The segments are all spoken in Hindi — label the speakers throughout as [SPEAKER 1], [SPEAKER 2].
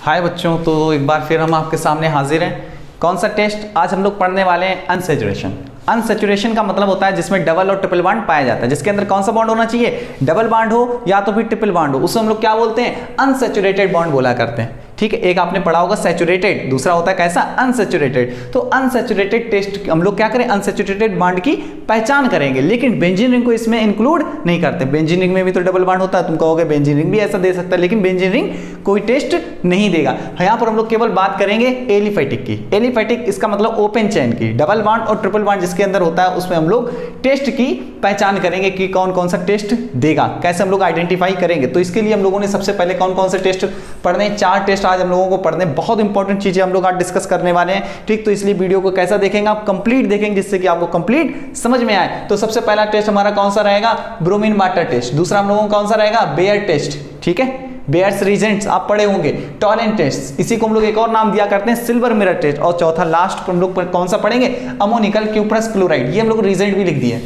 [SPEAKER 1] हाय बच्चों, तो एक बार फिर हम आपके सामने हाजिर हैं। कौन सा टेस्ट? आज हम लोग पढ़ने वाले हैं अनसैचुरेशन। अनसैचुरेशन का मतलब होता है जिसमें डबल और ट्रिपल बॉन्ड पाया जाता है, जिसके अंदर कौन सा बॉन्ड होना चाहिए? डबल बॉन्ड हो या तो फिर ट्रिपल बॉन्ड हो, उसे हम लोग क्या बोलते हैं? अनसैचुरेटेड बॉन्ड बोला करते हैं। ठीक है, एक आपने पढ़ा होगा सैचुरेटेड, दूसरा होता है कैसा? अनसैचुरेटेड। तो अनसैचुरेटेड टेस्ट हम लोग क्या करें? अनसैचुरेटेड बॉन्ड की पहचान करेंगे, लेकिन बेंजीन रिंग को इसमें इंक्लूड नहीं करते। बेंजीन रिंग में भी तो डबल बॉन्ड होता है, तुम कहोगे बेंजीन रिंग भी ऐसा दे सकता है, लेकिन बेंजीन रिंग कोई टेस्ट नहीं देगा। यहाँ पर हम लोग केवल बात करेंगे एलिफैटिक की। एलिफैटिक इसका मतलब ओपन चेन की। डबल बॉन्ड और ट्रिपल बॉन्ड जिसके अंदर होता है उसमें हम लोग टेस्ट की पहचान करेंगे कि कौन कौन सा टेस्ट देगा, कैसे हम लोग आइडेंटिफाई करेंगे। तो इसके लिए हम लोगों ने सबसे पहले कौन कौन से टेस्ट पढ़ने, 4 टेस्ट आज हम लोगों को पढ़ने, बहुत इंपॉर्टेंट चीजें हम लोग आज डिस्कस करने वाले हैं। ठीक, तो इसलिए वीडियो को कैसा देखेंगे आप? कंप्लीट देखेंगे, जिससे कि आपको कंप्लीट समझ में आए। तो सबसे पहला टेस्ट हमारा कौन सा रहेगा? Bromine water test. दूसरा हम लोगों का कौन सा रहेगा? Baeyer test. ठीक है, बेयर्स रीजेंट्स आप पढ़े होंगे। टॉलेंट टेस्ट, इसी को हम लोग एक और नाम दिया करते हैं सिल्वर मिरर टेस्ट। और चौथा लास्ट हम लोग कौन सा पढ़ेंगे? Ammoniacal cuprous chloride. ये हम लोग रीजेंट भी लिख दिए।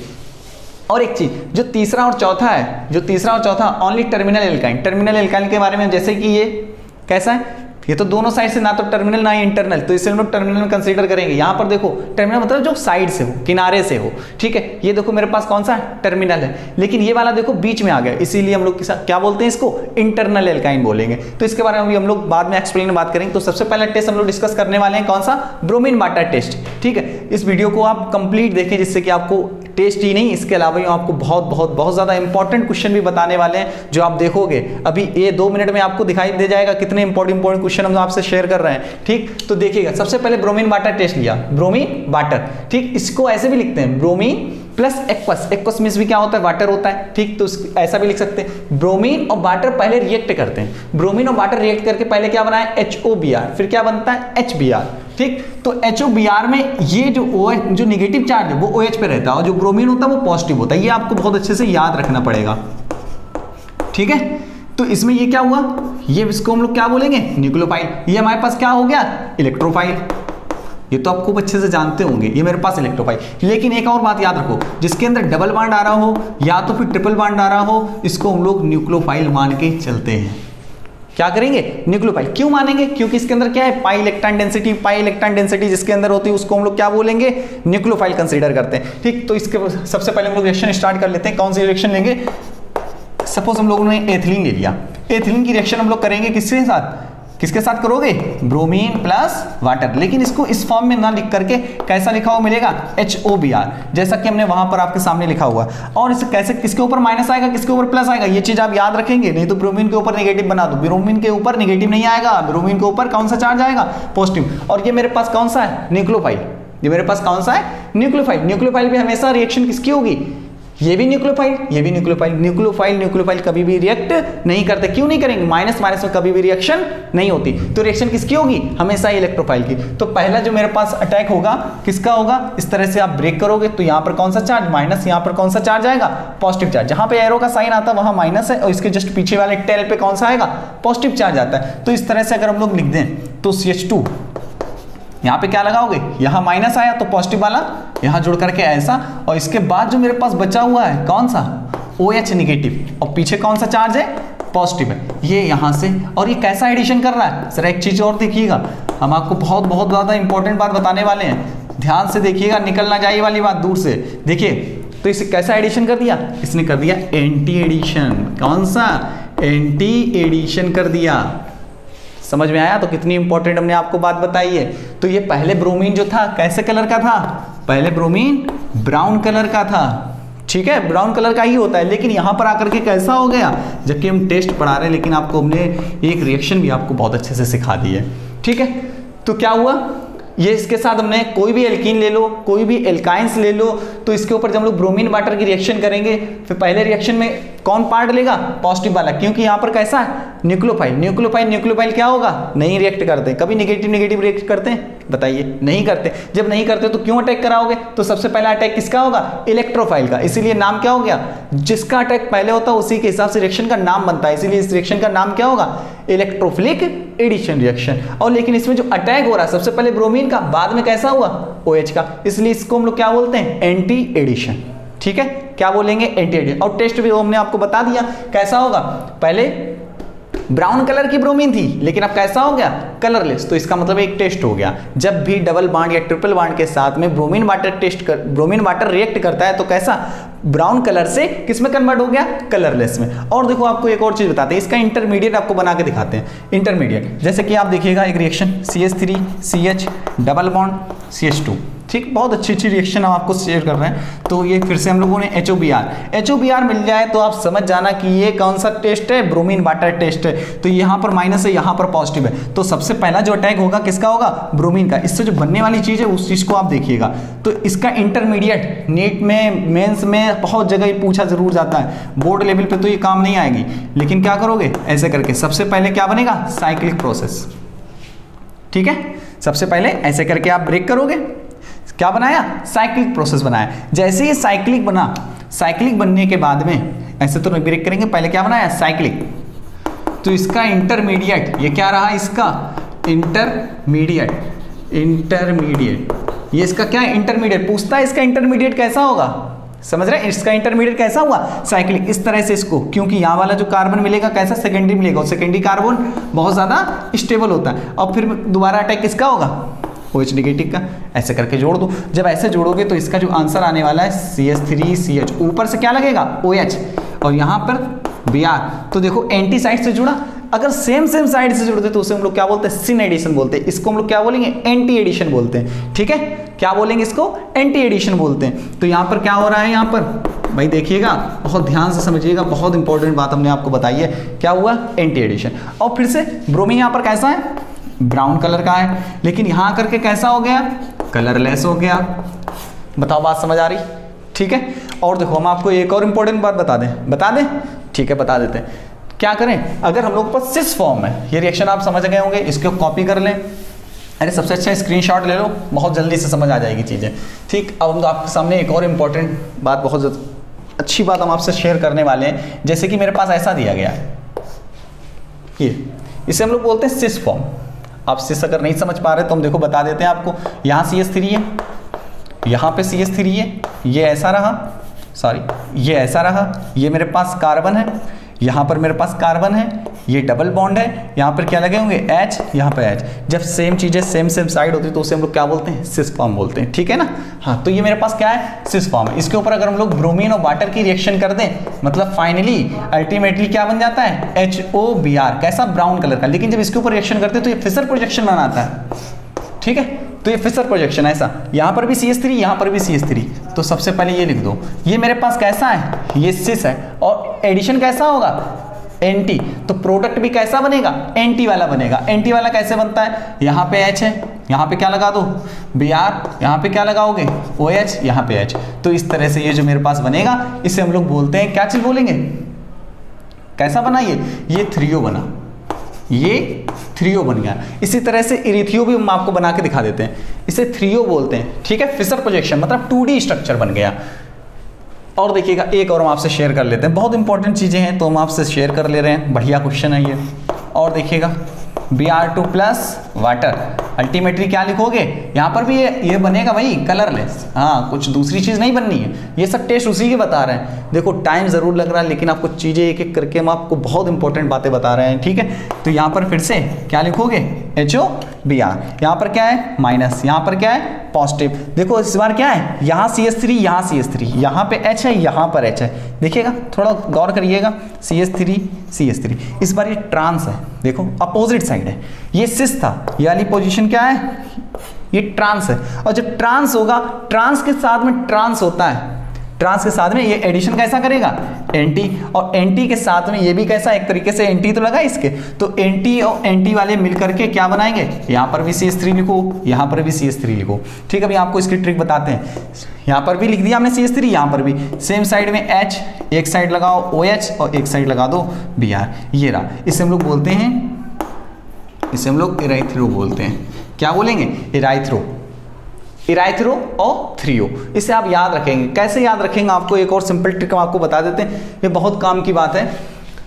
[SPEAKER 1] और एक चीज, जो तीसरा और चौथा only terminal alkyne. Terminal alkyne के बारे में, जैसे कि ये कैसा है, ये तो दोनों साइड से ना तो टर्मिनल ना ही इंटरनल, तो इसे हम लोग टर्मिनल में कंसीडर करेंगे। यहां पर देखो टर्मिनल मतलब जो साइड से हो, किनारे से हो। ठीक है, ये देखो मेरे पास कौन सा टर्मिनल है, लेकिन ये वाला देखो बीच में आ गया, इसीलिए हम लोग क्या बोलते हैं? इसको इंटरनल एल्काइन बोलेंगे। तो इसके बारे में भी हम लोग बाद में एक्सप्लेन बात करेंगे। तो सबसे पहला टेस्ट हम लोग डिस्कस करने वाले हैं कौन सा? Bromine water test. ठीक है, इस वीडियो को आप कंप्लीट देखें, जिससे कि आपको टेस्ट ही नहीं, इसके अलावा आपको बहुत ज्यादा इंपॉर्टेंट क्वेश्चन भी बताने वाले हैं, जो आप देखोगे अभी ये 2 मिनट में आपको दिखाई दे जाएगा कितने इंपॉर्टेंट क्वेश्चन हम आपसे शेयर कर रहे हैं। ठीक, तो देखिएगा, सबसे पहले ब्रोमीन वाटर टेस्ट लिया, ब्रोमीन वाटर। ठीक, इसको ऐसे भी लिखते हैं bromine plus aqueous. Aqueous means भी क्या होता है? वाटर होता है। ठीक, तो ऐसा भी लिख सकते हैं। ब्रोमीन और वाटर पहले रिएक्ट करते हैं। ब्रोमीन और वाटर रिएक्ट करके पहले क्या बना है? HOBr, फिर क्या बनता है? HBr। ठीक, तो HOBr में ये जो OH जो नेगेटिव चार्ज है वो OH पे रहता है, और जो ब्रोमीन होता है वो पॉजिटिव होता है। ये आपको बहुत अच्छे से याद रखना पड़ेगा। ठीक है, तो इसमें ये क्या हुआ? ये इसको हम लोग क्या बोलेंगे? न्यूक्लियोफाइल। ये हमारे पास क्या हो गया? इलेक्ट्रोफाइल। ये तो आप खूब अच्छे से जानते होंगे, ये मेरे पास इलेक्ट्रोफाइल। लेकिन एक और बात याद रखो, जिसके अंदर डबल बॉन्ड आ रहा हो या तो फिर ट्रिपल बॉन्ड आ रहा हो, इसको हम लोग न्यूक्लियोफाइल मान के चलते हैं। क्या करेंगे? न्यूक्लियोफाइल। क्यों मानेंगे? क्योंकि इसके अंदर क्या है? पाई इलेक्ट्रॉन डेंसिटी जिसके अंदर होती है उसको हम लोग क्या बोलेंगे? न्यूक्लियोफाइल कंसीडर करते हैं। ठीक, तो इसके सबसे पहले हम लोग रिएक्शन स्टार्ट कर लेते हैं। कौन सी रिएक्शन लेंगे? सपोज हम लोगों ने एथिलीन ले लिया। एथिलीन की रिएक्शन हम लोग करेंगे किसके साथ? किसके साथ करोगे? Bromine plus water. लेकिन इसको इस फॉर्म में ना लिख करके कैसा लिखा हुआ मिलेगा? HOBr, जैसा कि हमने वहां पर आपके सामने लिखा हुआ। और इसे कैसे, किसके ऊपर माइनस आएगा, किसके ऊपर प्लस आएगा, ये चीज आप याद रखेंगे। नहीं तो ब्रोमीन के ऊपर नेगेटिव बना दो, ब्रोमीन के ऊपर नेगेटिव नहीं आएगा, ब्रोमीन के ऊपर कौन सा चार्ज आएगा? पॉजिटिव। और ये मेरे पास कौन सा है? न्यूक्लियोफाइल। ये मेरे पास कौन सा है? न्यूक्लियोफाइल। न्यूक्लियोफाइल भी हमेशा रिएक्शन किसकी होगी? ये भी न्यूक्लियोफाइल, ये भी न्यूक्लियोफाइल। न्यूक्लियोफाइल कभी भी रिएक्ट नहीं करते। क्यों नहीं करेंगे? माइनस माइनस में कभी भी रिएक्शन नहीं होती। तो रिएक्शन किसकी होगी? हमेशा इलेक्ट्रोफाइल की। तो पहला जो मेरे पास अटैक होगा किसका होगा? इस तरह से आप ब्रेक करोगे तो यहाँ पर कौन सा चार्ज? माइनस। यहाँ पर कौन सा चार्ज आएगा? Positive charge. जहां पे एरो का साइन आता है वहां माइनस है, और इसके जस्ट पीछे वाले टेल पे कौन सा आएगा? पॉजिटिव चार्ज आता है। तो इस तरह से अगर हम लोग लिख दें तो CH2 यहाँ पे क्या लगाओगे? यहाँ माइनस आया तो पॉजिटिव वाला यहाँ जुड़ करके ऐसा, और इसके बाद जो मेरे पास बचा हुआ है कौन सा? OH नेगेटिव, और पीछे कौन सा चार्ज है? पॉजिटिव है। ये यहाँ से, और ये कैसा एडिशन कर रहा है? सर एक चीज और देखिएगा, हम आपको बहुत ज्यादा इंपॉर्टेंट बात बताने वाले हैं, ध्यान से देखिएगा, निकल ना जाए वाली बात दूर से। देखिए, तो इसे कैसा एडिशन कर दिया? इसने कर दिया एंटी एडिशन। कौन सा? एंटी एडिशन कर दिया। समझ में आया? तो कितनी इंपॉर्टेंट हमने आपको बात बताई है। तो ये पहले ब्रोमीन जो था कैसे कलर का था? पहले ब्रोमीन ब्राउन कलर का था। ठीक है, ब्राउन कलर का ही होता है, लेकिन यहां पर आकर के कैसा हो गया? जबकि हम टेस्ट पढ़ा रहे हैं, लेकिन आपको हमने एक रिएक्शन भी आपको बहुत अच्छे से सिखा दी है। ठीक है, तो क्या हुआ? ये इसके साथ हमने कोई भी एल्कीन ले लो, कोई भी एल्काइंस ले लो, तो इसके ऊपर जब हम लोग ब्रोमीन वाटर की रिएक्शन करेंगे, फिर पहले रिएक्शन में कौन पार्ट लेगा? पॉजिटिव वाला, क्योंकि यहाँ पर कैसा है? न्यूक्लियोफाइल। न्यूक्लियोफाइल क्या होगा? नहीं रिएक्ट करते। कभी नेगेटिव रिएक्ट करते हैं? बताइए, नहीं करते। जब नहीं करते तो क्यों अटैक कराओगे? तो सबसे पहला अटैक किसका होगा? इलेक्ट्रोफाइल का। इसीलिए नाम क्या हो गया? जिसका अटैक पहले होता है उसी के हिसाब से रिएक्शन का नाम बनता है, इसीलिए इस रिएक्शन का नाम क्या होगा? Electrophilic addition reaction. और लेकिन इसमें जो अटैक हो रहा है सबसे पहले ब्रोमीन का, बाद में कैसा हुआ? OH का, इसलिए इसको हम लोग क्या बोलते हैं? Anti addition. ठीक है, क्या बोलेंगे? Anti addition. और टेस्ट भी हमने आपको बता दिया कैसा होगा। पहले ब्राउन कलर की ब्रोमीन थी लेकिन अब कैसा हो गया, कलरलेस। तो इसका मतलब एक टेस्ट हो गया, जब भी डबल बॉन्ड या ट्रिपल बॉन्ड के साथ में ब्रोमीन वाटर रिएक्ट करता है तो कैसा, ब्राउन कलर से किस में कन्वर्ट हो गया, कलरलेस में। और देखो आपको एक और चीज बताते हैं, इसका इंटरमीडिएट आपको बना के दिखाते हैं। इंटरमीडिएट जैसे कि आप देखिएगा एक reaction CH3CH double bond CH2, ठीक, बहुत अच्छी रिएक्शन हम आपको शेयर कर रहे हैं। तो ये फिर से हम लोगों ने HOBr मिल जाए तो आप समझ जाना कि ये कौन सा टेस्ट है, ब्रोमीन वाटर टेस्ट है। तो यहाँ पर माइनस है, यहाँ पर पॉजिटिव है, तो सबसे पहला जो अटैक होगा किसका होगा, ब्रोमीन का। इससे जो बनने वाली चीज है उस चीज को आप देखिएगा। तो इसका इंटरमीडिएट नीट में, मेंस में बहुत जगह पूछा जरूर जाता है, बोर्ड लेवल पे तो ये काम नहीं आएगी, लेकिन क्या करोगे, ऐसे करके सबसे पहले क्या बनेगा, साइक्लिक प्रोसेस, ठीक है। सबसे पहले ऐसे करके आप ब्रेक करोगे, क्या बनाया, साइक्लिक प्रोसेस बनाया। जैसे ही साइक्लिक बना, साइक्लिक बनने के बाद में ऐसे तो ब्रेक करेंगे, पहले क्या बनाया, साइक्लिक। तो इसका इंटरमीडिएट, ये क्या रहा, इसका इंटरमीडिएट, ये इसका क्या है, इंटरमीडिएट। पूछता है इसका इंटरमीडिएट कैसा होगा, समझ रहे हैं, इसका इंटरमीडिएट कैसा हुआ, साइक्लिक। इस तरह से इसको, क्योंकि यहाँ वाला जो कार्बन मिलेगा कैसा, सेकेंडरी मिलेगा, और सेकेंडरी कार्बन बहुत ज्यादा स्टेबल होता है। और फिर दोबारा अटैक किसका होगा, OH नेगेटिव का। ऐसे करके जोड़ दो, जब ऐसे जोड़ोगे तो इसका जो आंसर आने वाला है CH3CH, ऊपर से क्या लगेगा, OH, और यहाँ पर Br। तो देखो एंटी साइड से जुड़ा, अगर सेम साइड से जुड़ते तो उसे हम लोग क्या बोलते हैं, सिन एडिशन बोलते हैं। इसको हम लोग क्या बोलेंगे, एंटी एडिशन बोलते हैं, ठीक है। क्या बोलेंगे इसको, एंटी एडिशन बोलते हैं। तो यहाँ पर क्या हो रहा है, यहाँ पर भाई देखिएगा, बहुत ध्यान से समझिएगा, बहुत इंपॉर्टेंट बात हमने आपको बताई है। क्या हुआ, एंटी एडिशन। और फिर से ब्रोमीन यहाँ पर कैसा है, ब्राउन कलर का है, लेकिन यहां करके कैसा हो गया, कलरलेस हो गया। बताओ बात समझ आ रही, ठीक है। और देखो हम आपको एक और इंपॉर्टेंट बात बता दें, ठीक है, बता देते हैं। क्या करें, अगर हम लोग के पास सिस फॉर्म है, ये रिएक्शन आप समझ गए होंगे, इसको कॉपी कर लें। अरे सबसे अच्छा स्क्रीनशॉट ले लो, बहुत जल्दी से समझ आ जाएगी चीजें, ठीक। अब हम तो आपके सामने एक और इंपॉर्टेंट बात, बहुत अच्छी बात हम आपसे शेयर करने वाले हैं। जैसे कि मेरे पास ऐसा दिया गया है, ये इसे हम लोग बोलते हैं सिस फॉर्म। आप सिस अगर नहीं समझ पा रहे तो हम देखो बता देते हैं आपको। यहाँ CH3 है, यहाँ पे CH3 है, ये ऐसा रहा, सॉरी ये ऐसा रहा, ये मेरे पास कार्बन है, यहाँ पर मेरे पास कार्बन है, ये डबल बॉन्ड है, यहाँ पर क्या लगे होंगे, H, यहाँ पर H। जब सेम चीजें सेम साइड होती है तो उसे हम लोग क्या बोलते हैं, सिस फॉर्म बोलते हैं, ठीक है ना। हाँ, तो ये मेरे पास क्या है, सिस फॉर्म है। इसके ऊपर अगर हम लोग ब्रोमीन और वाटर की रिएक्शन कर दें, मतलब फाइनली अल्टीमेटली क्या बन जाता है, HOBr, कैसा, ब्राउन कलर का। लेकिन जब इसके ऊपर रिएक्शन करते हैं तो ये फिशर प्रोजेक्शन बनाता है, ठीक है। तो ये फिशर प्रोजेक्शन ऐसा, यहाँ पर भी CH3, यहाँ पर भी CH3। तो सबसे पहले ये लिख दो, ये मेरे पास कैसा है, ये सिस है, और एडिशन कैसा होगा, एंटी। तो प्रोडक्ट भी कैसा बनेगा, एंटी वाला बनेगा। एंटी वाला कैसे बनता है, यहाँ पे H है, यहाँ पे क्या लगा दो, Br, यहाँ पे क्या लगाओगे, OH, यहाँ पे H। तो इस तरह से ये जो मेरे पास बनेगा, इसे हम लोग बोलते हैं, क्या चीज बोलेंगे, कैसा बना, ये 3O बना, ये 3O बन गया। इसी तरह से इरिथियो भी हम आपको बना के दिखा देते हैं, इसे 3O बोलते हैं, ठीक है। फिशर प्रोजेक्शन मतलब 2D स्ट्रक्चर बन गया। और देखिएगा एक और हम आपसे शेयर कर लेते हैं, बहुत इंपॉर्टेंट चीजें हैं तो हम आपसे शेयर कर ले रहे हैं, बढ़िया क्वेश्चन है ये। और देखिएगा Br2 प्लस वाटर, अल्टीमेटली क्या लिखोगे, यहाँ पर भी ये बनेगा भाई कलरलेस। हाँ, कुछ दूसरी चीज नहीं बननी है, ये सब टेस्ट उसी के बता रहे हैं। देखो टाइम जरूर लग रहा है, लेकिन आपको चीजें एक एक करके हम आपको बहुत इंपॉर्टेंट बातें बता रहे हैं, ठीक है। तो यहाँ पर फिर से क्या लिखोगे, HOBr, यहाँ पर क्या है माइनस, यहाँ पर क्या है पॉजिटिव। देखो इस बार क्या है, यहाँ CH3, यहाँ CH3, यहाँ पे H है, यहाँ पर H है। देखिएगा, थोड़ा गौर करिएगा, CH3 इस बार ये ट्रांस है, देखो अपोजिट साइड है। ये सिस था, ये वाली पोजीशन क्या है, ये ट्रांस है। और जब ट्रांस होगा, ट्रांस के साथ में ट्रांस होता है, ट्रांस के साथ में ये एडिशन कैसा करेगा, एंटी। और एंटी के साथ में ये भी कैसा, एक तरीके से एंटी तो लगा इसके, तो एंटी और एंटी वाले मिलकर के क्या बनाएंगे, यहाँ पर भी CH3 लिखो, यहाँ पर भी CH3 लिखो, ठीक है। अभी आपको इसकी ट्रिक बताते हैं। यहाँ पर भी लिख दिया हमने CH3, यहाँ पर भी सेम साइड में H, एक साइड लगाओ OH और एक साइड लगा दो Br, ये रहा। इसे हम लोग बोलते हैं, इसे हम लोग इराइथ्रो बोलते हैं। क्या बोलेंगे, इराइथ्रो और 3O। इसे आप याद रखेंगे, कैसे याद रखेंगे, आपको एक और सिंपल ट्रिक हम आपको बता देते हैं, ये बहुत काम की बात है,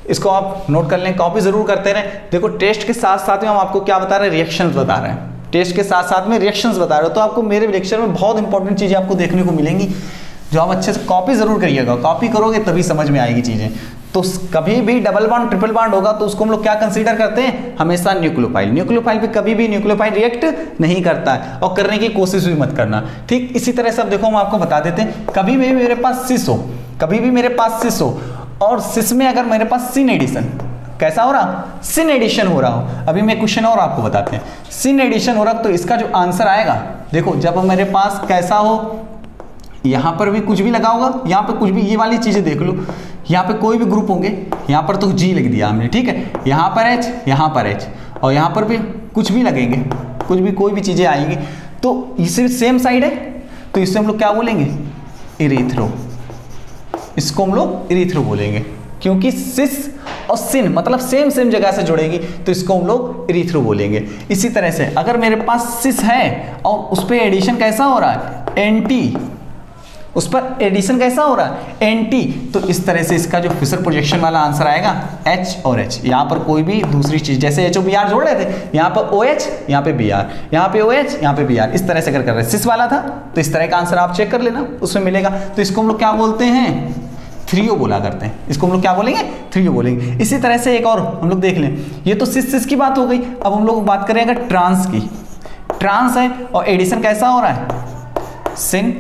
[SPEAKER 1] इसको आप नोट कर लें, कॉपी जरूर करते रहें। देखो टेस्ट के साथ साथ में हम आपको क्या बता रहे हैं, रिएक्शंस बता रहे हैं, टेस्ट के साथ साथ में रिएक्शंस बता रहे हो। तो आपको मेरे लेक्चर में बहुत इंपॉर्टेंट चीजें आपको देखने को मिलेंगी, जो आप अच्छे से कॉपी जरूर करिएगा, कॉपी करोगे तभी समझ में आएगी चीजें। तो कभी भी डबल बॉन्ड ट्रिपल बॉन्ड होगा तो उसको हम लोग क्या कंसीडर करते हैं, हमेशा न्यूक्लियोफाइल। न्यूक्लियोफाइल पे कभी भी न्यूक्लियोफाइल रिएक्ट नहीं करता है और करने की कोशिश भी मत करना, ठीक। इसी तरह से अब देखो हम आपको बता देते हैं, कभी भी मेरे पास सिस हो, कभी भी मेरे पास सिस हो और सिस में अगर मेरे पास सिन एडिशन, कैसा हो रहा, सिन एडिशन हो रहा हो। अभी मैं क्वेश्चन और आपको बताते हैं, सिन एडिशन हो रहा तो इसका जो आंसर आएगा, देखो जब मेरे पास कैसा हो, यहाँ पर भी कुछ भी लगा होगा, यहाँ पर कुछ भी, ये वाली चीजें देख लो, यहाँ पे कोई भी ग्रुप होंगे, यहाँ पर तो जी लिख दिया हमने, ठीक है, यहाँ पर H, यहाँ पर H और यहाँ पर भी कुछ भी लगेंगे, कुछ भी कोई भी चीजें आएंगी, तो इसे सेम साइड है तो इससे हम लोग क्या बोलेंगे, इरीथ्रो। इसको हम लोग इरीथ्रो बोलेंगे क्योंकि सिस और सिन मतलब सेम सेम जगह से जुड़ेगी तो इसको हम लोग इरीथ्रो बोलेंगे। इसी तरह से अगर मेरे पास सिस है और उस पर एडिशन कैसा हो रहा है, एंटी, उस पर एडिशन कैसा हो रहा है, एंटी, तो इस तरह से इसका जो फिशर प्रोजेक्शन वाला आंसर आएगा H और H। यहाँ पर कोई भी दूसरी चीज जैसे HOBr जोड़ रहे थे, यहाँ पर OH, यहाँ पे Br, यहाँ पे OH, यहाँ पे Br, इस तरह से कर रहे, सिस वाला था तो इस तरह का आंसर आप चेक कर लेना, उसमें मिलेगा। तो इसको हम लोग क्या बोलते हैं, थ्रियो बोला करते हैं, इसको हम लोग क्या बोलेंगे, थ्रियो बोलेंगे। इसी तरह से एक और हम लोग देख लें, ये तो सिस की बात हो गई, अब हम लोग बात करेंगे ट्रांस की। ट्रांस है और एडिशन कैसा हो रहा है, सिन,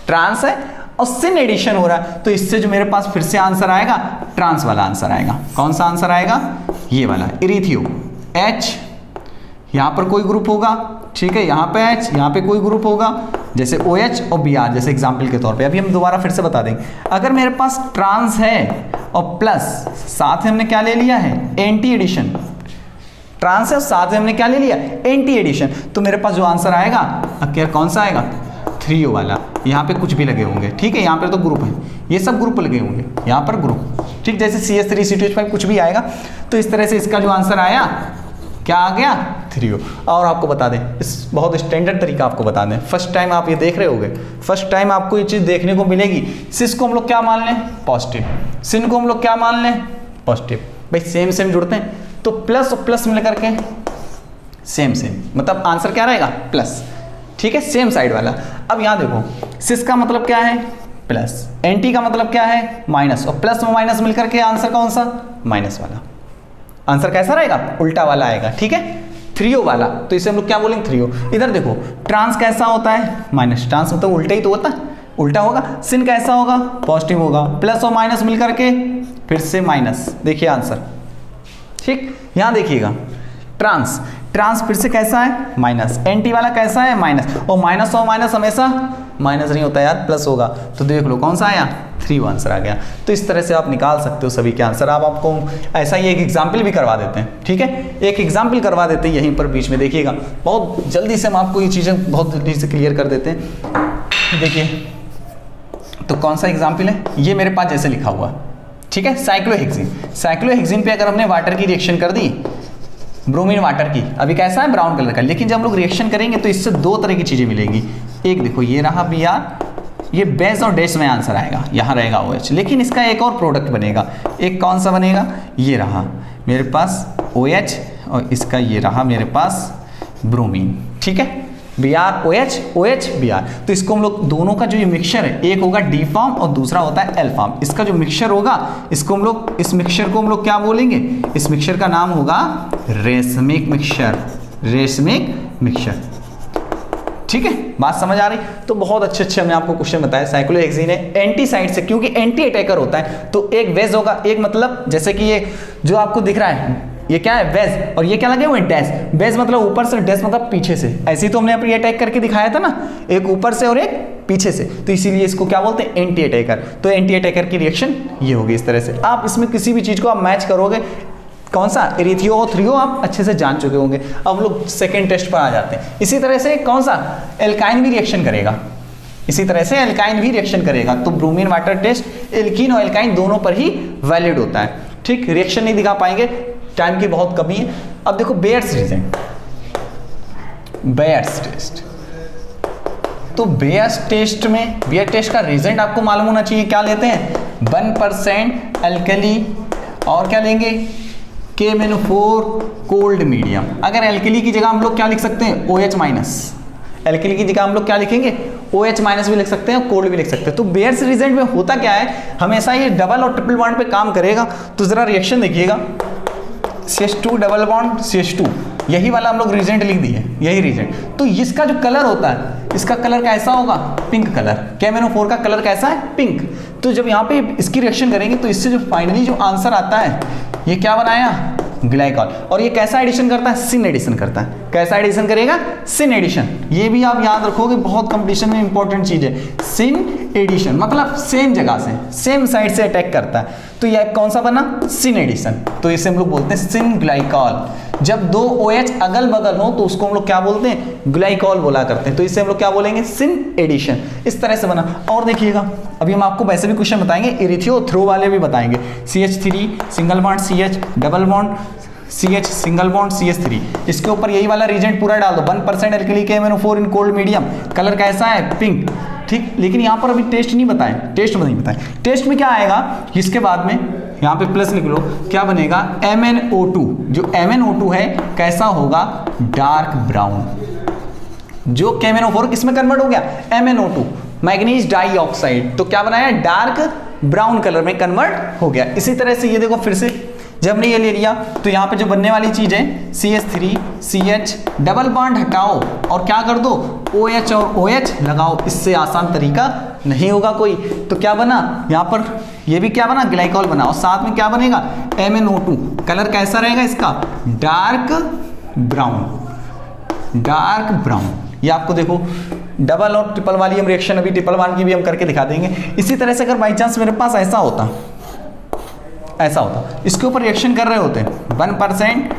[SPEAKER 1] ट्रांस है और सिन एडिशन हो रहा है तो इससे जो मेरे पास फिर से आंसर आएगा, ट्रांस वाला आंसर आएगा। कौन सा आंसर आएगा, ये वाला, इरीथियो। H, यहाँ पर कोई ग्रुप होगा, ठीक है, यहाँ पे H, यहाँ पे कोई ग्रुप होगा जैसे OH और Br, जैसे एग्जाम्पल के तौर पे। अभी हम दोबारा फिर से बता देंगे, अगर मेरे पास ट्रांस है और प्लस साथ में हमने क्या ले लिया है, एंटी एडिशन, ट्रांस है और साथ में हमने क्या ले लिया, एंटी एडिशन, तो मेरे पास जो आंसर आएगा क्या, कौन सा आएगा, थ्रियो वाला। यहाँ पे कुछ भी लगे होंगे, ठीक है, यहाँ पे तो ग्रुप है, ये सब ग्रुप लगे होंगे, यहाँ पर ग्रुप, ठीक, जैसे CS3 C2H5 कुछ भी आएगा तो इस तरह से इसका जो आंसर आया क्या आ गया, थ्रियो। और आपको बता दें, इस बहुत स्टैंडर्ड तरीका आपको बता दें, फर्स्ट टाइम आप ये देख रहे होगे, फर्स्ट टाइम आपको ये चीज़ देखने को मिलेगी। सिस को हम लोग क्या मान लें, पॉजिटिव, सिन को हम लोग क्या मान लें, पॉजिटिव, भाई सेम सेम जुड़ते हैं तो प्लस और प्लस मिल करके सेम सेम, मतलब आंसर क्या रहेगा, प्लस, ठीक है, सेम साइड वाला। अब यहाँ देखो, सिस का मतलब क्या है, प्लस, एंटी का मतलब क्या है, माइनस, और प्लस और माइनस मिलकर के आंसर कौन सा, माइनस वाला। आंसर कैसा रहेगा, उल्टा वाला आएगा, ठीक है, थ्रियो वाला, तो इसे हम लोग क्या बोलेंगे, थ्रियो। इधर देखो, ट्रांस कैसा होता है, माइनस, ट्रांस मतलब उल्टा ही तो होता है, उल्टा होगा। सिन कैसा होगा, पॉजिटिव होगा, प्लस और माइनस मिलकर के फिर से माइनस, देखिए आंसर, ठीक। यहाँ देखिएगा, ट्रांस, ट्रांस फिर से कैसा है, माइनस, एंटी वाला कैसा है, माइनस, और माइनस हमेशा माइनस नहीं होता यार, प्लस होगा, तो देख लो कौन सा आया, थ्रियो आंसर आ गया। तो इस तरह से आप निकाल सकते हो सभी के आंसर। आप आपको ऐसा ही एक एग्जाम्पल भी करवा देते हैं, ठीक है, एक एग्जाम्पल करवा देते हैं यहीं पर बीच में, देखिएगा बहुत जल्दी से हम आपको ये चीज़ें बहुत जल्दी से क्लियर कर देते हैं। देखिए तो कौन सा एग्जाम्पल है, ये मेरे पास जैसे लिखा हुआ, ठीक है, साइक्लोहेक्सिन। साइक्लोहेक्सिन पे अगर हमने वाटर की रिएक्शन कर दी, ब्रोमीन वाटर की, अभी कैसा है, ब्राउन कलर का, लेकिन जब हम लोग रिएक्शन करेंगे तो इससे दो तरह की चीज़ें मिलेंगी। एक देखो, ये रहा Br, ये बेस और डैश में आंसर आएगा, यहाँ रहेगा OH, लेकिन इसका एक और प्रोडक्ट बनेगा। एक कौन सा बनेगा, ये रहा मेरे पास OH और इसका ये रहा मेरे पास ब्रोमीन, ठीक है, Br OH OH Br। तो इसको हम लोग दोनों का जो ये मिक्सचर है, एक होगा D फॉर्म और दूसरा होता है L फॉर्म। इसका जो मिक्सचर होगा, इसको हम लोग, इस मिक्सचर को हम लोग क्या बोलेंगे, इस मिक्सचर का नाम होगा रेशमिक मिक्सचर, रेशमिक मिक्सचर, ठीक है, बात समझ आ रही। तो बहुत अच्छे हमने आपको क्वेश्चन बताया। साइक्लोहेक्सिन है एंटी साइड से, क्योंकि एंटी अटैकर होता है, तो एक बेस होगा, एक मतलब जैसे कि ये जो आपको दिख रहा है ये क्या है, बेस, और ये क्या लगे हुए हैं, डैश। बेस मतलब ऊपर से, डैश मतलब पीछे से। ऐसे ही तो हमने अपनी अटैक करके दिखाया था ना, एक ऊपर से और एक पीछे से, तो इसीलिए इसको क्या बोलते हैं, एंटी अटैकर। तो एंटी अटैकर की रिएक्शन ये होगी इस तरह से। आप इसमें किसी भी चीज को आप मैच करोगे, कौन सा, इरीथियो और थ्रियो आप अच्छे से जान चुके होंगे। अब लोग सेकेंड टेस्ट पर आ जाते हैं। इसी तरह से कौन सा, एल्काइन भी रिएक्शन करेगा, इसी तरह से एल्काइन भी रिएक्शन करेगा। तो ब्रोमीन वाटर टेस्ट एल्कीन और एल्काइन दोनों पर ही वैलिड होता है, ठीक। रिएक्शन नहीं दिखा पाएंगे, टाइम की बहुत कमी है। अब देखो बेयर्स रिजल्ट, बेयर्स टेस्ट, तो बेयर्स टेस्ट में, बेयर टेस्ट का रिजल्ट आपको मालूम होना चाहिए। क्या लेते हैं, 1% अल्कली और क्या लेंगे, KMnO4 कोल्ड मीडियम। अगर एल्कली की जगह हम लोग क्या लिख सकते हैं, OH माइनस, एल्कली की जगह हम लोग क्या लिखेंगे, OH माइनस भी लिख सकते हैं, कोल्ड भी लिख सकते हैं। तो बेयर्स रिएजेंट में होता क्या है, हमेशा ये डबल और ट्रिपल बॉन्ड पे काम करेगा। तो जरा रिएक्शन देखिएगा, CH2 डबल बॉन्ड CH2, यही वाला हम लोग रिएजेंट लिख दिए, यही रिएजेंट। तो इसका जो कलर होता है, इसका कलर कैसा होगा, पिंक कलर। KMnO4 का कलर कैसा है, पिंक। तो जब यहाँ पे इसकी रिएक्शन करेंगे तो इससे जो फाइनली जो आंसर आता है, ये क्या बनाया, ग्लाइकॉल। और ये कैसा एडिशन करता है, सिन एडिशन करता है। कैसा एडिशन करेगा, सिन एडिशन। ये भी आप याद रखोगे, बहुत कंपटीशन में इंपॉर्टेंट चीज है। सिन एडिशन मतलब सेम जगह से, सेम साइड से अटैक करता है। तो यह कौन सा बना, सिन एडिशन। तो इसे हम लोग बोलते हैं सिन ग्लाइकॉल। जब दो OH अगल बगल हो तो उसको हम लोग क्या बोलते हैं, ग्लाइकॉल बोला करते हैं। तो इसे हम लोग क्या बोलेंगे, सिन एडिशन। इस तरह से बना। और देखिएगा, अभी हम आपको वैसे भी क्वेश्चन बताएंगे, इरिथियोथ्रो वाले भी बताएंगे। CH3 single bond CH double bond CH single bond CH3, इसके ऊपर यही वाला रिएजेंट पूरा डाल दो। 1% alkali KMnO4 in cold medium, colour कैसा है, पिंक। ठीक, लेकिन यहाँ पर अभी टेस्ट नहीं बताएं, टेस्ट नहीं बताएं। टेस्ट में क्या आएगा, इसके बाद में यहाँ पे प्लस लिख लो, क्या बनेगा, MnO2। जो MnO2 है कैसा होगा, डार्क ब्राउन। जो KMnO4 किसमें कन्वर्ट हो गया, MnO2 मैग्नीज डाइऑक्साइड। तो क्या बनाया, डार्क ब्राउन कलर में कन्वर्ट हो गया। इसी तरह से ये देखो, फिर से जब हमने ये ले लिया तो यहाँ पे जो बनने वाली चीज है CH3 CH डबल बॉन्ड हटाओ और क्या कर दो, OH और OH लगाओ। इससे आसान तरीका नहीं होगा कोई। तो क्या बना, यहाँ पर ये भी क्या बना, ग्लाइकॉल बना। और साथ में क्या बनेगा, MnO2। कलर कैसा रहेगा इसका, डार्क ब्राउन, डार्क ब्राउन। ये आपको देखो, डबल और ट्रिपल वाली हम रिएक्शन अभी ट्रिपल बॉन्ड की भी हम करके दिखा देंगे। इसी तरह से अगर बाई चांस मेरे पास ऐसा होता, इसके ऊपर रिएक्शन कर रहे होते 1%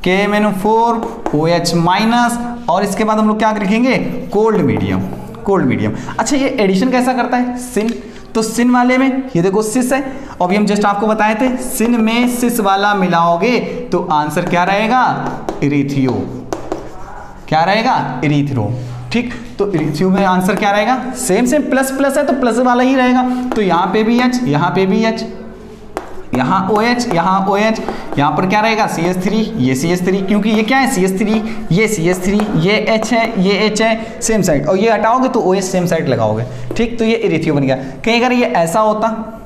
[SPEAKER 1] KMnO4 OH माइनस, और इसके बाद हम लोग क्या लिखेंगे, कोल्ड मीडियम, कोल्ड मीडियम। अच्छा, ये एडिशन कैसा करता है, सिन। तो सिन वाले में ये देखो सिस है, और अभी हम जस्ट आपको बताए थे, सिन में सिस वाला मिलाओगे तो आंसर क्या रहेगा, इरिथियो। क्या रहेगा, इरिथ्रो। ठीक, तो इरिथियो में आंसर क्या रहेगा, सेम सेम प्लस प्लस है तो प्लस वाला ही रहेगा। तो यहाँ पे भी H, यहाँ पे भी H, यहाँ OH, यहाँ OH, यहाँ पर क्या रहेगा, CH3, ये CH3, क्योंकि ये क्या है, CH3, ये CH3, ये H है, ये H है, सेम साइड। और ये हटाओगे तो OH सेम साइड लगाओगे। ठीक, तो ये इरिथियो बन गया। कहीं अगर ये ऐसा होता,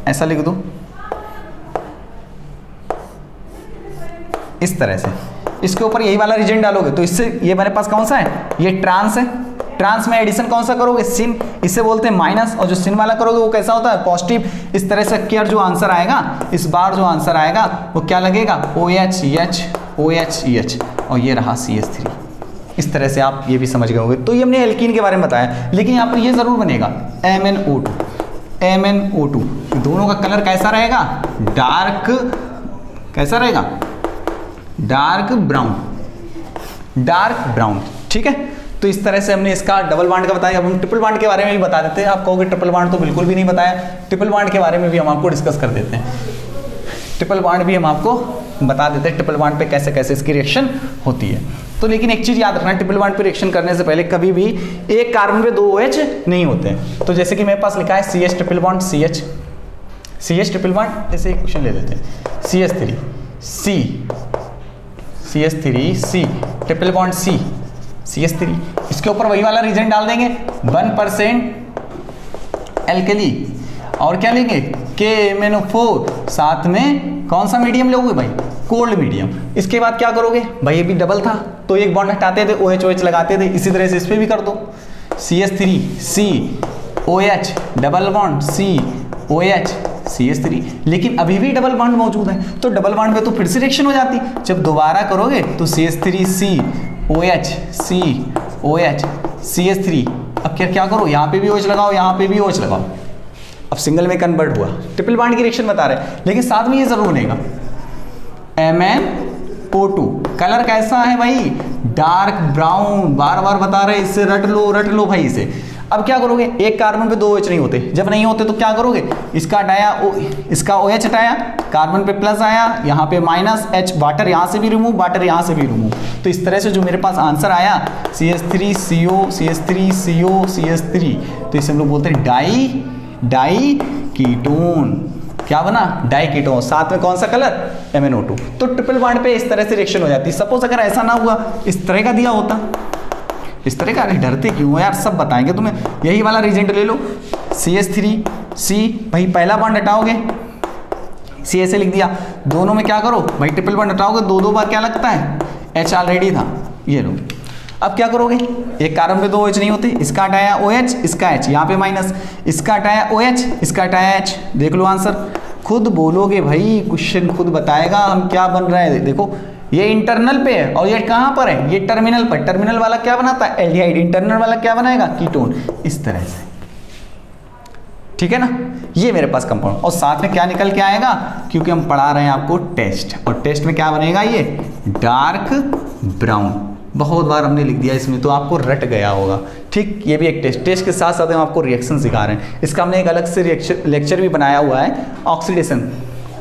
[SPEAKER 1] ऐसा लिख दो इस तरह से, इसके ऊपर यही वाला रिएजेंट डालोगे तो इससे ये मेरे पास कौन सा है, ये ट्रांस है। ट्रांस में एडिशन कौन सा करोगे, सिन, इसे बोलते हैं माइनस। और जो सिन वाला करोगे वो कैसा होता है, पॉजिटिव। इस तरह से केयर जो आंसर आएगा, इस बार जो आंसर आएगा वो क्या लगेगा, OH H OH EH, और ये रहा CH3। इस तरह से आप ये भी समझ गए होंगे। तो ये हमने एल्कीन के बारे में बताया, लेकिन यहाँ पर ये जरूर बनेगा MnO2, MnO2। दोनों का कलर कैसा रहेगा, डार्क, कैसा रहेगा, डार्क ब्राउन, डार्क ब्राउन। ठीक है, तो इस तरह से हमने इसका डबल बॉन्ड का बताया। अब हम ट्रिपल बॉन्ड के बारे में भी बता देते हैं। आप कहोगे ट्रिपल बॉन्ड तो बिल्कुल भी नहीं बताया, ट्रिपल बॉन्ड के बारे में भी हम आपको डिस्कस कर देते हैं। ट्रिपल बॉन्ड भी हम आपको बता देते हैं, ट्रिपल बॉन्ड पे कैसे कैसे इसकी रिएक्शन होती है। तो लेकिन एक चीज याद रखना, ट्रिपल बॉन्ड पे रिएक्शन करने से पहले कभी भी एक कार्बन पे 2 OH नहीं होते। तो जैसे कि मेरे पास लिखा है CH triple bond CH, CH triple bond, जैसे एक क्वेश्चन ले लेते हैं, CH3 C, CH3 C triple bond C CH3, इसके ऊपर वही वाला रिएजेंट डाल देंगे 1% एल्कली, और क्या लेंगे KMnO4, साथ में कौन सा मीडियम लोगे भाई, कोल्ड मीडियम। इसके बाद क्या करोगे भाई, ये भी डबल था तो एक बॉन्ड हटाते थे, OH OH लगाते थे। इसी तरह से इस पे भी कर दो, CH3 C OH double bond C OH CH3, लेकिन अभी भी डबल बॉन्ड मौजूद है। तो डबल बॉन्ड में तो फिर से रिएक्शन हो जाती। जब दोबारा करोगे तो CH3 C OH C OH CH3, अब क्या करो, यहाँ पे भी OH लगाओ, यहाँ पे भी OH लगाओ। अब सिंगल में कन्वर्ट हुआ, ट्रिपल बॉन्ड की रिएक्शन बता रहे हैं, लेकिन साथ में ये जरूर बनेगा MnO2। कलर कैसा है भाई, डार्क ब्राउन, बार बार बता रहे, इससे रट लो भाई इसे। अब क्या करोगे, एक कार्बन पे 2 OH नहीं होते, जब नहीं होते तो क्या करोगे, इसका हटाया, इसका OH हटाया, कार्बन पे प्लस आया, यहाँ पे माइनस H, वाटर यहाँ से भी रिमूव, वाटर यहाँ से भी रिमूव। तो इस तरह से जो मेरे पास आंसर आया CH3 CO CH3 CO CH3, तो इसे हम लोग बोलते हैं डाई कीटोन। क्या बना, डाई कीटोन। साथ में कौन सा कलर, MnO2। तो ट्रिपल बॉन्ड पे इस तरह से रिएक्शन हो जाती है। सपोज अगर ऐसा ना हुआ, इस तरह का दिया होता, इस तरह का, अरे डरते क्यों हो यार, सब बताएंगे तुम्हें। यही वाला रीजेंट ले लो, CH3C, भाई पहला बॉन्ड हटाओगे C ऐसे लिख दिया, दोनों में क्या करो भाई ट्रिपल बॉन्ड हटाओगे, दो दो बार क्या लगता है H ऑलरेडी था, ये लो। अब क्या करोगे, एक कार्बन पे दो OH नहीं होते, इसका हटाया OH, इसका H, यहाँ पे माइनस, इसका हटाया OH, इसका हटाया H, देख लो आंसर, खुद बोलोगे भाई, क्वेश्चन खुद बताएगा हम क्या बन रहे हैं। देखो ये इंटरनल पे है और ये कहाँ पर है, ये टर्मिनल पर, टर्मिनल वाला क्या बनाता है एल्डिहाइड, इंटरनल वाला क्या बनाएगा कीटोन, इस तरह से, ठीक है ना। ये मेरे पास कंपाउंड, और साथ में क्या निकल के आएगा, क्योंकि हम पढ़ा रहे हैं आपको टेस्ट, और टेस्ट में क्या बनेगा ये डार्क ब्राउन, बहुत बार हमने लिख दिया इसमें तो आपको रट गया होगा, ठीक। ये भी एक टेस्ट, टेस्ट के साथ साथ हम आपको रिएक्शन सिखा रहे हैं, इसका हमने एक अलग से लेक्चर भी बनाया हुआ है,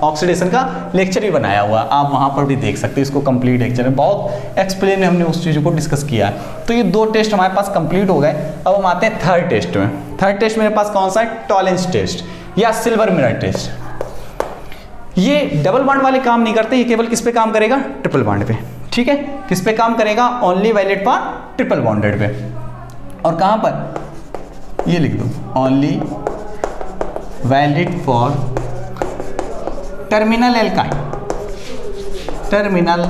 [SPEAKER 1] ऑक्सीडेशन का लेक्चर भी बनाया हुआ है, आप वहाँ पर भी देख सकते हैं इसको, कंप्लीट लेक्चर है, बहुत एक्सप्लेन में हमने उस चीज़ को डिस्कस किया है। तो ये दो टेस्ट हमारे पास कंप्लीट हो गए। अब हम आते हैं थर्ड टेस्ट में। थर्ड टेस्ट मेरे पास कौन सा है, टॉलेंस टेस्ट या सिल्वर मिरर टेस्ट। ये डबल बॉन्ड वाले काम नहीं करते, ये केवल किस पे काम करेगा, ट्रिपल बॉन्ड पे, ठीक है। किस पे काम करेगा, only valid for triple bonded पे, और कहाँ पर ये लिख दो, only valid for terminal alkyne, terminal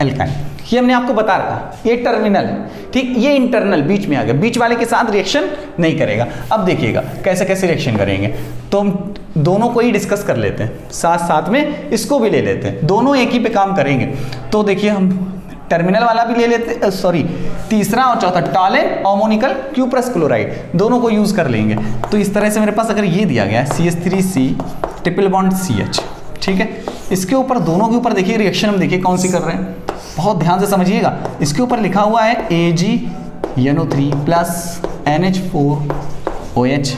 [SPEAKER 1] alkyne, ये हमने आपको बता रखा, ये टर्मिनल, ठीक, ये इंटरनल बीच में आ गया, बीच वाले के साथ रिएक्शन नहीं करेगा। अब देखिएगा कैसे कैसे रिएक्शन करेंगे, तो हम दोनों को ही डिस्कस कर लेते हैं, साथ साथ में इसको भी ले लेते हैं, दोनों एक ही पे काम करेंगे। तो देखिए हम टर्मिनल वाला भी ले लेते, सॉरी तीसरा और चौथा, टॉलेन अमोनिकल क्यूप्रस क्लोराइड, दोनों को यूज कर लेंगे। तो इस तरह से मेरे पास अगर ये दिया गया है CH3C ट्रिपल बॉन्ड CH, ठीक है, इसके ऊपर दोनों के ऊपर देखिए रिएक्शन हम देखिए कौन सी कर रहे हैं, बहुत ध्यान से समझिएगा। इसके ऊपर लिखा हुआ है AgNO3 प्लस NH4OH,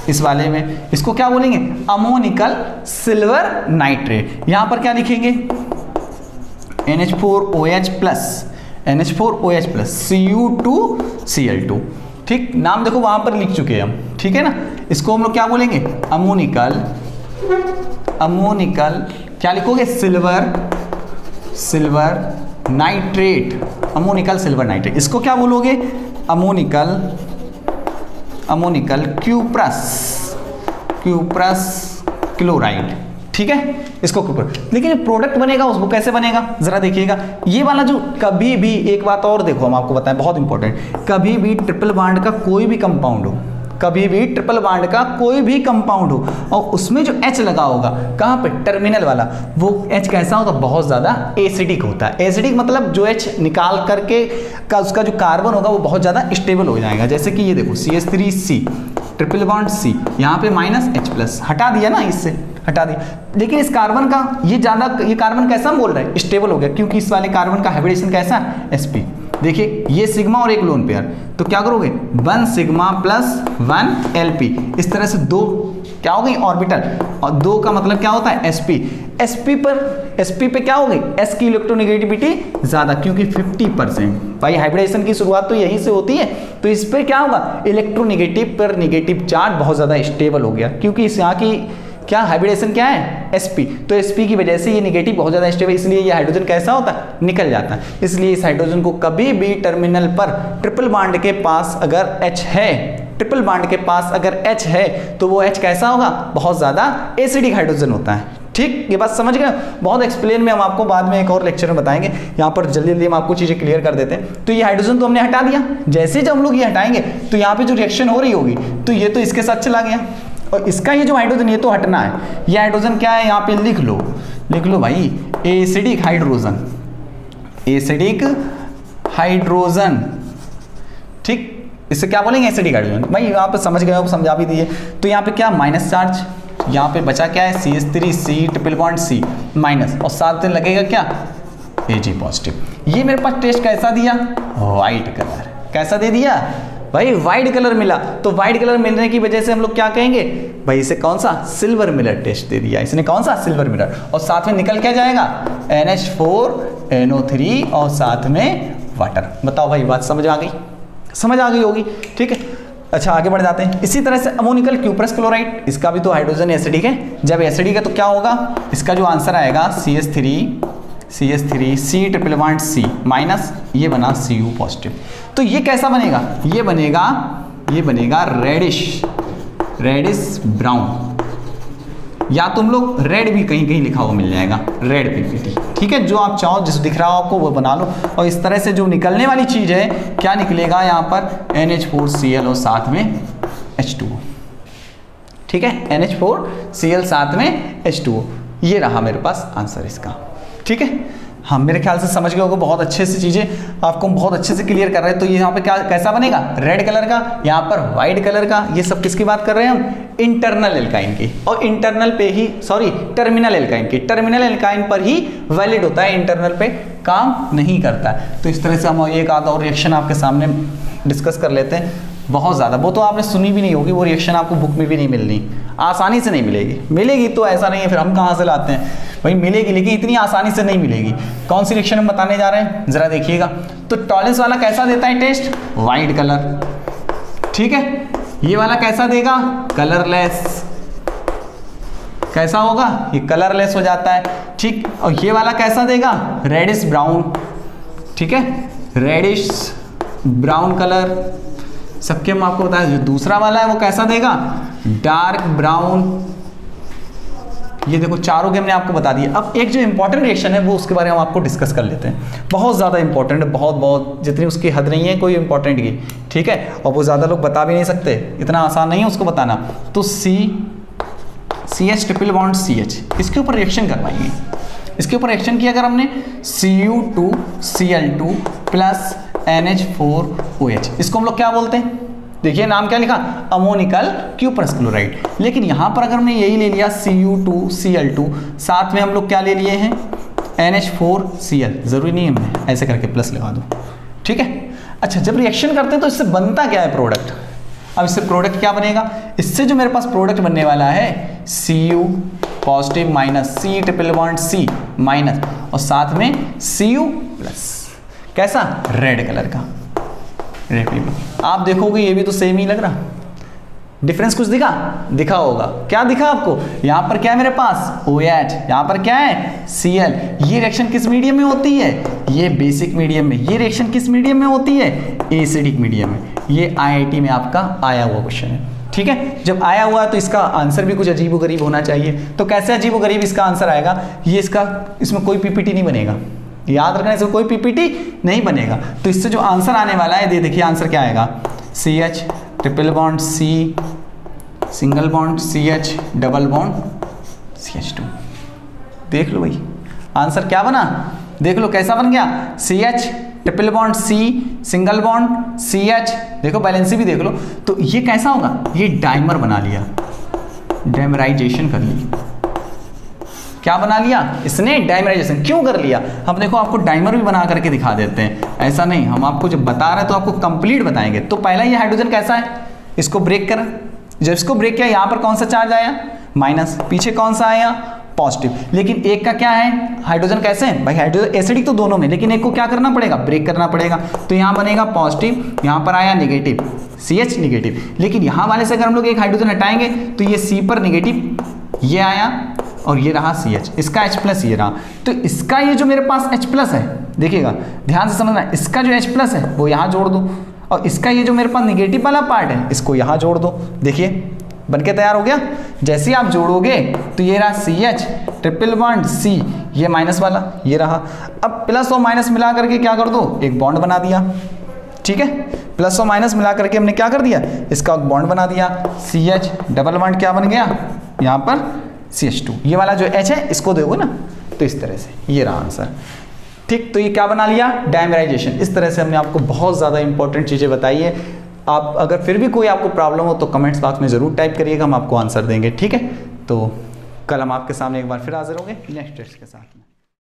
[SPEAKER 1] इस वाले में इसको क्या बोलेंगे, अमोनिकल सिल्वर नाइट्रेट। यहां पर क्या लिखेंगे, NH4OH प्लस Cu2Cl2, ठीक, नाम देखो वहां पर लिख चुके हैं हम, ठीक है ना। इसको हम लोग क्या बोलेंगे, अमोनिकल क्या लिखोगे, silver nitrate, ammoniacal silver nitrate. इसको क्या बोलोगे, अमोनिकल क्यूप्रस क्लोराइड, ठीक है, इसको क्यूप्रस। लेकिन प्रोडक्ट बनेगा उसको कैसे बनेगा, जरा देखिएगा। ये वाला जो कभी भी, एक बात और देखो हम आपको बताएं बहुत इंपॉर्टेंट, कभी भी ट्रिपल बॉन्ड का कोई भी कंपाउंड हो, कभी भी ट्रिपल बॉन्ड का कोई भी कंपाउंड हो और उसमें जो H लगा होगा, कहाँ पे, टर्मिनल वाला, वो H कैसा होता है, बहुत ज़्यादा एसिडिक होता है। एसिडिक मतलब जो H निकाल करके का उसका जो कार्बन होगा वो बहुत ज़्यादा स्टेबल हो जाएगा। जैसे कि ये देखो CH3C ट्रिपल बॉन्ड C, यहाँ पे -H+, हटा दिया ना, इससे हटा दिया, लेकिन इस कार्बन का ये कार्बन कैसा बोल रहा है, स्टेबल हो गया, क्योंकि इस वाले कार्बन का हाइब्रिडेशन कैसा, sp। देखिए ये सिग्मा और एक लोन पेयर, तो क्या करोगे 1 सिग्मा प्लस 1 Lp, इस तरह से दो क्या हो गई ऑर्बिटल, और दो का मतलब क्या होता है sp। sp पे क्या हो गई, s की इलेक्ट्रोनेगेटिविटी ज्यादा, क्योंकि 50%, भाई हाइब्रिडेशन की शुरुआत तो यहीं से होती है। तो इस पे क्या होगा, इलेक्ट्रोनेगेटिव पर नेगेटिव चार्ज बहुत ज्यादा स्टेबल हो गया, क्योंकि इस यहाँ की क्या हाइब्रिडेशन क्या है, sp। तो sp की वजह से ये नेगेटिव बहुत ज्यादा स्टेबल, इसलिए ये हाइड्रोजन कैसा होता है, निकल जाता है। इसलिए इस हाइड्रोजन को कभी भी टर्मिनल पर ट्रिपल बॉन्ड के पास अगर H है, ट्रिपल बॉन्ड के पास अगर H है, तो वो H कैसा होगा, बहुत ज्यादा एसिडिक हाइड्रोजन होता है, ठीक। ये बात समझ गए, बहुत एक्सप्लेन में हम आपको बाद में एक और लेक्चर में बताएंगे, यहाँ पर जल्दी जल्दी हम आपको चीजें क्लियर कर देते हैं। तो ये हाइड्रोजन तो हमने हटा दिया, जैसे जब हम लोग ये हटाएंगे तो यहाँ पे जो रिएक्शन हो रही होगी, तो ये तो इसके साथ चला गया, और इसका ये जो हाइड्रोजन ये तो हटना है। ये हाइड्रोजन क्या है, यहाँ पे लिख लो भाई, एसिडिक हाइड्रोजन, ठीक। इससे क्या बोलेंगे, एसिडिक हाइड्रोजन। भाई यहाँ पे समझ गए हो, समझा भी दिए। तो यहाँ पे क्या माइनस चार्ज, यहाँ पे बचा क्या है CH3C triple bond C minus, और साथ में लगेगा क्या Ag पॉजिटिव। ये मेरे पास टेस्ट कैसा दिया, वाइट कलर, कैसा दे दिया भाई, वाइट कलर मिला। तो वाइट कलर मिलने की वजह से हम लोग क्या कहेंगे भाई, इसे कौन सा, सिल्वर मिरर टेस्ट दे दिया इसने, कौन सा, सिल्वर मिरर। और साथ में निकल क्या जाएगा, NH4NO3 और साथ में वाटर। बताओ भाई, बात समझ आ गई होगी, ठीक है। अच्छा आगे बढ़ जाते हैं। इसी तरह से अमोनिकल क्यूप्रस क्लोराइड, इसका भी तो हाइड्रोजन एसिडिक है। जब एसिडिक है तो क्या होगा, इसका जो आंसर आएगा CH3 CH3 C triple bond C minus, ये बना Cu पॉजिटिव। तो ये कैसा बनेगा, ये बनेगा रेडिश ब्राउन, या तुम लोग रेड भी कहीं कहीं लिखा हुआ मिल जाएगा, रेड पीपीटी, ठीक है। जो आप चाहो, जिस दिख रहा हो आपको वो बना लो। और इस तरह से जो निकलने वाली चीज़ है, क्या निकलेगा यहाँ पर NH4Cl और साथ में H2O, ठीक है, NH4Cl साथ में H2O। ये रहा मेरे पास आंसर इसका, ठीक है। हम मेरे ख्याल से समझ गए होगे, बहुत अच्छे से चीज़ें आपको बहुत अच्छे से क्लियर कर रहे हैं। तो ये यहाँ पे क्या कैसा बनेगा, रेड कलर का, यहाँ पर वाइट कलर का। ये सब किसकी बात कर रहे हैं हम, इंटरनल एल्काइन की। और इंटरनल पे ही, सॉरी, टर्मिनल एल्काइन की। टर्मिनल एल्काइन पर ही वैलिड होता है, इंटरनल पे काम नहीं करता है। तो इस तरह से हम एक आधा और रिएक्शन आपके सामने डिस्कस कर लेते हैं। बहुत ज़्यादा, वो तो आपने सुनी भी नहीं होगी, वो रिएक्शन आपको बुक में भी नहीं मिलनी, आसानी से नहीं मिलेगी। मिलेगी तो ऐसा नहीं है, फिर हम कहाँ से लाते हैं भाई, मिलेगी, लेकिन इतनी आसानी से नहीं मिलेगी। कौन सी रिएक्शन हम बताने जा रहे हैं, ज़रा देखिएगा। तो टॉलेंस वाला कैसा देता है टेस्ट, वाइट कलर, ठीक है। ये वाला कैसा देगा, कलरलेस, कैसा होगा, ये कलरलेस हो जाता है, ठीक। और ये वाला कैसा देगा, रेडिश ब्राउन, ठीक है, रेडिश ब्राउन कलर। सबके हम आपको बताया। जो दूसरा वाला है वो कैसा देगा, डार्क ब्राउन। ये देखो, चारों के हमने आपको बता दिया। अब एक जो इंपॉर्टेंट रिएक्शन है वो उसके बारे में हम आपको डिस्कस कर लेते हैं। बहुत ज़्यादा इंपॉर्टेंट है, बहुत जितनी उसकी हद नहीं है कोई इंपॉर्टेंट की, ठीक है। और वो ज़्यादा लोग बता भी नहीं सकते, इतना आसान नहीं है उसको बताना। तो CH ट्रिपल बॉन्ड CH, इसके ऊपर रिएक्शन करवाएंगे। इसके ऊपर रिएक्शन किया अगर हमने Cu2Cl2 प्लस NH4OH, इसको हम लोग क्या बोलते हैं, देखिए नाम क्या लिखा, अमोनिकल क्यूप्रस क्लोराइड। लेकिन यहाँ पर अगर हमने यही ले लिया Cu2Cl2, साथ में हम लोग क्या ले लिए हैं, NH4Cl, जरूरी नहीं है हमने ऐसे करके प्लस लगा दो, ठीक है। अच्छा, जब रिएक्शन करते हैं तो इससे बनता क्या है प्रोडक्ट। अब इससे प्रोडक्ट क्या बनेगा, इससे जो मेरे पास प्रोडक्ट बनने वाला है Cu positive minus C triple bond C minus, और साथ में Cu प्लस, कैसा, रेड कलर का, रेड पीपी। आप देखोगे ये भी तो सेम ही लग रहा, डिफरेंस कुछ दिखा होगा। क्या दिखा आपको, यहाँ पर क्या है मेरे पास OH, यहाँ पर क्या है Cl। ये रिएक्शन किस मीडियम में होती है, ये बेसिक मीडियम में। ये रिएक्शन किस मीडियम में होती है, एसिडिक मीडियम में। ये IIT में आपका आया हुआ क्वेश्चन है, ठीक है। जब आया हुआ है तो इसका आंसर भी कुछ अजीबोगरीब होना चाहिए। तो कैसे अजीबोगरीब इसका आंसर आएगा, ये इसमें कोई पीपीटी नहीं बनेगा, याद रखना, इसमें कोई पीपीटी नहीं बनेगा। तो इससे जो आंसर आने वाला है, देखिए आंसर क्या आएगा, CH triple bond C single bond CH double bond CH2। देख लो भाई आंसर क्या बना, देख लो कैसा बन गया, CH triple bond C single bond CH, देखो बैलेंसी भी देख लो। तो ये कैसा होगा, ये डाइमर बना लिया, डाइमराइजेशन कर ली। क्या बना लिया इसने, डाइमराइजेशन। क्यों कर लिया, हम देखो आपको डाइमर भी बना करके दिखा देते हैं, ऐसा नहीं, हम आपको जब बता रहे हैं तो आपको कंप्लीट बताएंगे। तो पहला ये हाइड्रोजन कैसा है, इसको ब्रेक करा, जब इसको ब्रेक किया यहाँ पर कौन सा चार्ज आया, माइनस, पीछे कौन सा आया, पॉजिटिव। लेकिन एक का क्या है, हाइड्रोजन कैसे है भाई, हाइड्रोजन एसिडिक तो दोनों में, लेकिन एक को क्या करना पड़ेगा, ब्रेक करना पड़ेगा। तो यहाँ बनेगा पॉजिटिव, यहाँ पर आया नेगेटिव, CH नेगेटिव। लेकिन यहाँ वाले से अगर हम लोग एक हाइड्रोजन हटाएंगे तो ये C पर नेगेटिव, ये आया, और ये रहा CH, इसका H प्लस ये रहा। तो इसका ये जो मेरे पास H प्लस है, देखिएगा ध्यान से समझना, इसका जो H प्लस है वो यहाँ जोड़ दो, और इसका ये जो मेरे पास नेगेटिव वाला पार्ट है इसको यहाँ जोड़ दो। देखिए बनके तैयार हो गया। जैसे ही आप जोड़ोगे तो ये रहा CH ट्रिपल बॉन्ड C, ये माइनस वाला ये रहा। अब प्लस और माइनस मिला करके क्या कर दो, एक बॉन्ड बना दिया, ठीक है। प्लस और माइनस मिला करके हमने क्या कर दिया, इसका एक बॉन्ड बना दिया, CH डबल बॉन्ड क्या बन गया, यहाँ पर CH2। ये वाला जो H है इसको दोगे ना, तो इस तरह से ये रहा आंसर, ठीक। तो ये क्या बना लिया, डाइमराइजेशन। इस तरह से हमने आपको बहुत ज़्यादा इंपॉर्टेंट चीज़ें बताई है। आप अगर फिर भी कोई आपको प्रॉब्लम हो तो कमेंट्स बॉक्स में ज़रूर टाइप करिएगा, हम आपको आंसर देंगे, ठीक है। तो कल हम आपके सामने एक बार फिर हाजिर होंगे नेक्स्ट टेस्ट के साथ में।